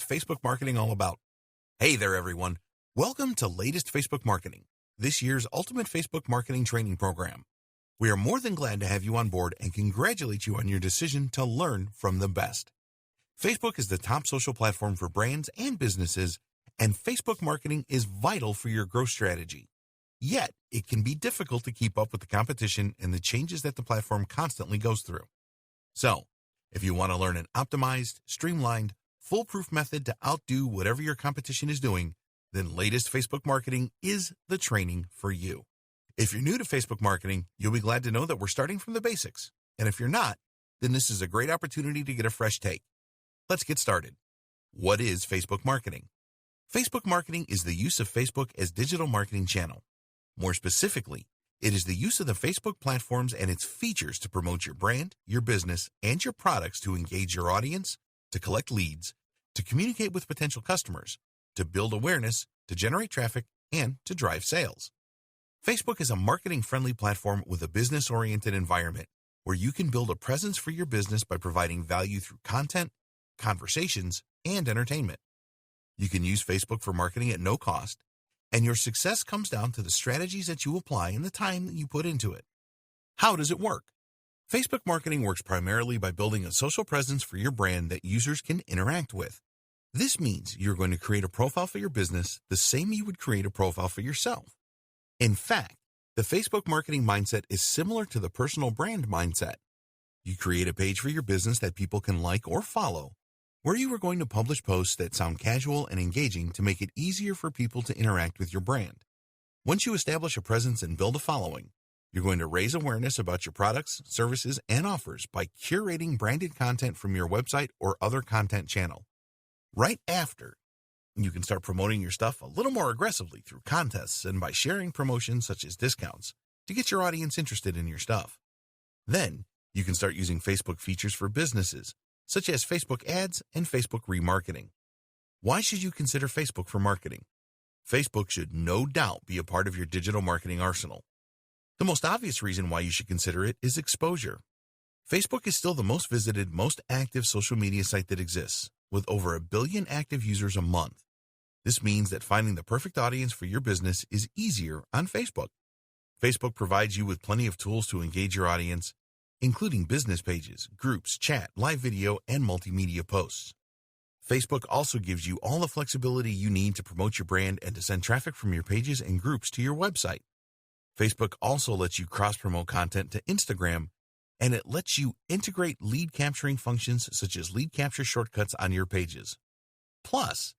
Facebook marketing all about? Hey there, everyone. Welcome to Latest Facebook Marketing, this year's Ultimate Facebook Marketing Training Program. We are more than glad to have you on board and congratulate you on your decision to learn from the best. Facebook is the top social platform for brands and businesses, and Facebook marketing is vital for your growth strategy. Yet, it can be difficult to keep up with the competition and the changes that the platform constantly goes through. So, if you want to learn an optimized, streamlined, foolproof method to outdo whatever your competition is doing, then Latest Facebook Marketing is the training for you. If you're new to Facebook marketing, you'll be glad to know that we're starting from the basics. And if you're not, then this is a great opportunity to get a fresh take. Let's get started. What is Facebook marketing? Facebook marketing is the use of Facebook as digital marketing channel. More specifically, it is the use of the Facebook platforms and its features to promote your brand, your business, and your products to engage your audience, to collect leads, to communicate with potential customers, to build awareness, to generate traffic, and to drive sales. Facebook is a marketing-friendly platform with a business-oriented environment where you can build a presence for your business by providing value through content, conversations, and entertainment. You can use Facebook for marketing at no cost, and your success comes down to the strategies that you apply and the time that you put into it. How does it work? Facebook marketing works primarily by building a social presence for your brand that users can interact with. This means you're going to create a profile for your business the same you would create a profile for yourself. In fact, the Facebook marketing mindset is similar to the personal brand mindset. You create a page for your business that people can like or follow, where you are going to publish posts that sound casual and engaging to make it easier for people to interact with your brand. Once you establish a presence and build a following, you're going to raise awareness about your products, services, and offers by curating branded content from your website or other content channel. Right after, you can start promoting your stuff a little more aggressively through contests and by sharing promotions such as discounts to get your audience interested in your stuff. Then, you can start using Facebook features for businesses, such as Facebook ads and Facebook remarketing. Why should you consider Facebook for marketing? Facebook should no doubt be a part of your digital marketing arsenal. The most obvious reason why you should consider it is exposure. Facebook is still the most visited, most active social media site that exists, with over 1 billion active users a month. This means that finding the perfect audience for your business is easier on Facebook. Facebook provides you with plenty of tools to engage your audience, including business pages, groups, chat, live video, and multimedia posts. Facebook also gives you all the flexibility you need to promote your brand and to send traffic from your pages and groups to your website. Facebook also lets you cross-promote content to Instagram, and it lets you integrate lead capturing functions such as lead capture shortcuts on your pages. Plus,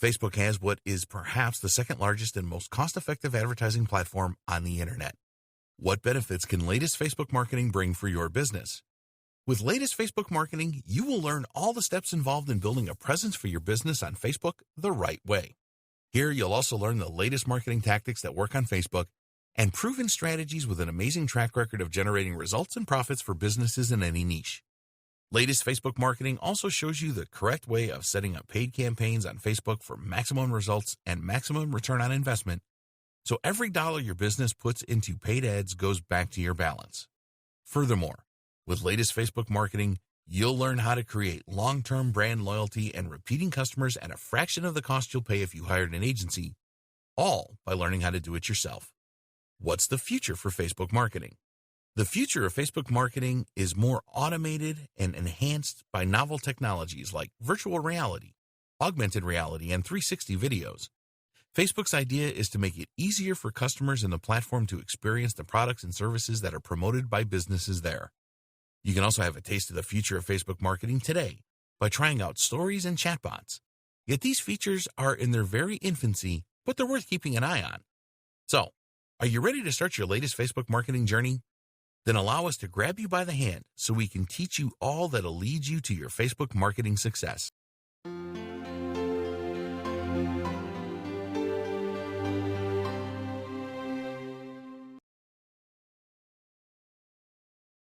Facebook has what is perhaps the second largest and most cost-effective advertising platform on the internet. What benefits can Latest Facebook Marketing bring for your business? With Latest Facebook Marketing, you will learn all the steps involved in building a presence for your business on Facebook the right way. Here, you'll also learn the latest marketing tactics that work on Facebook and proven strategies with an amazing track record of generating results and profits for businesses in any niche. Latest Facebook Marketing also shows you the correct way of setting up paid campaigns on Facebook for maximum results and maximum return on investment, so every dollar your business puts into paid ads goes back to your balance. Furthermore, with Latest Facebook Marketing, you'll learn how to create long-term brand loyalty and repeating customers at a fraction of the cost you'll pay if you hired an agency, all by learning how to do it yourself. What's the future for Facebook marketing? The future of Facebook marketing is more automated and enhanced by novel technologies like virtual reality, augmented reality, and 360 videos. Facebook's idea is to make it easier for customers in the platform to experience the products and services that are promoted by businesses there. You can also have a taste of the future of Facebook marketing today by trying out stories and chatbots. Yet these features are in their very infancy, but they're worth keeping an eye on. So, are you ready to start your latest Facebook marketing journey? Then allow us to grab you by the hand so we can teach you all that'll lead you to your Facebook marketing success.